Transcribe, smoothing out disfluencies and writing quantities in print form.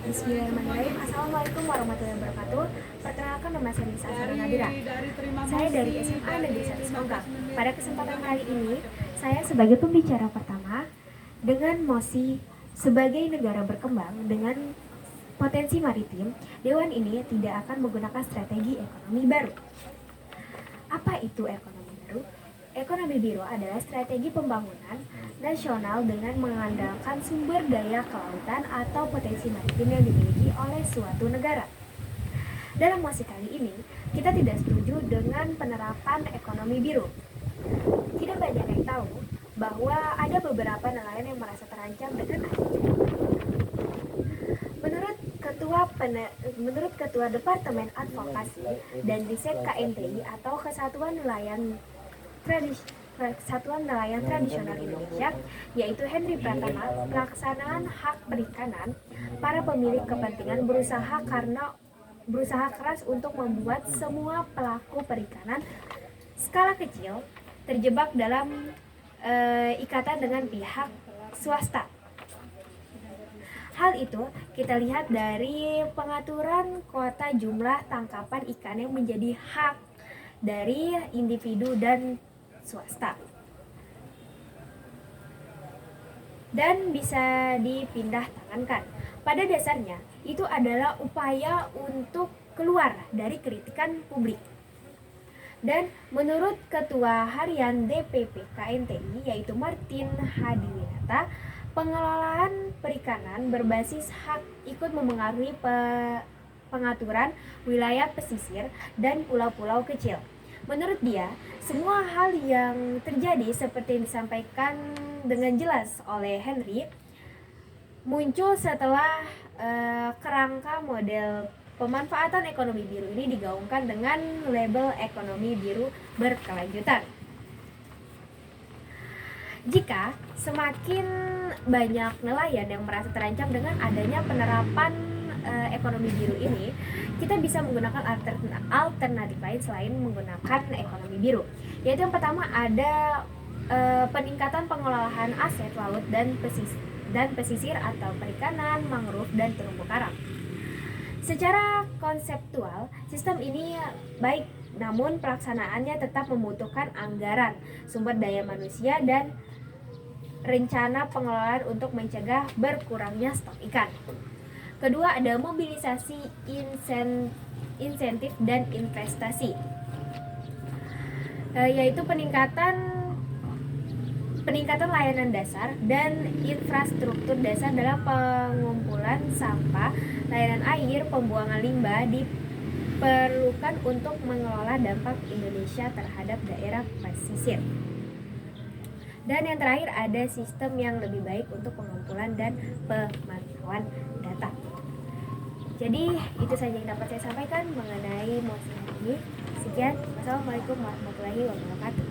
Bismillahirrahmanirrahim. Assalamualaikum warahmatullahi wabarakatuh. Perkenalkan, nama saya Nisa Nabila. Saya dari SMA Negeri 1 Semangka. Pada kesempatan kali ini, saya sebagai pembicara pertama dengan mosi sebagai negara berkembang dengan potensi maritim, Dewan ini tidak akan menggunakan strategi ekonomi baru. Apa itu ekonomi baru? Ekonomi biru adalah strategi pembangunan nasional dengan mengandalkan sumber daya kelautan atau potensi maritim yang dimiliki oleh suatu negara. Dalam mosi kali ini, kita tidak setuju dengan penerapan ekonomi biru. Tidak banyak yang tahu bahwa ada beberapa nelayan yang merasa terancam dengan Menurut Ketua Departemen Advokasi dan Riset KNTI atau Kesatuan Nelayan Tradisional Indonesia, yaitu Henry Pratama, pelaksanaan hak perikanan, para pemilik kepentingan berusaha keras untuk membuat semua pelaku perikanan skala kecil terjebak dalam ikatan dengan pihak swasta. Hal itu kita lihat dari pengaturan kuota jumlah tangkapan ikan yang menjadi hak dari individu dan swasta dan bisa dipindah tangankan. Pada dasarnya itu adalah upaya untuk keluar dari kritikan publik. Dan menurut Ketua Harian DPP KNTI yaitu Martin Hadiwinata, pengelolaan perikanan berbasis hak ikut memengaruhi pengaturan wilayah pesisir dan pulau-pulau kecil. Menurut dia, semua hal yang terjadi seperti yang disampaikan dengan jelas oleh Henry muncul setelah kerangka model pemanfaatan ekonomi biru ini digaungkan dengan label ekonomi biru berkelanjutan. Jika semakin banyak nelayan yang merasa terancam dengan adanya penerapan ekonomi biru ini, kita bisa menggunakan alternatif lain selain menggunakan ekonomi biru. Yaitu yang pertama ada peningkatan pengelolaan aset laut dan pesisir atau perikanan, mangrove, dan terumbu karang. Secara konseptual, sistem ini baik, namun pelaksanaannya tetap membutuhkan anggaran, sumber daya manusia, dan rencana pengelolaan untuk mencegah berkurangnya stok ikan. Kedua, ada mobilisasi insentif dan investasi, yaitu peningkatan layanan dasar dan infrastruktur dasar dalam pengumpulan sampah, layanan air, pembuangan limbah diperlukan untuk mengelola dampak Indonesia terhadap daerah pesisir. Dan yang terakhir ada sistem yang lebih baik untuk pengumpulan dan pemantauan data. Jadi itu saja yang dapat saya sampaikan mengenai mosi hari ini. Sekian, wassalamualaikum warahmatullahi wabarakatuh.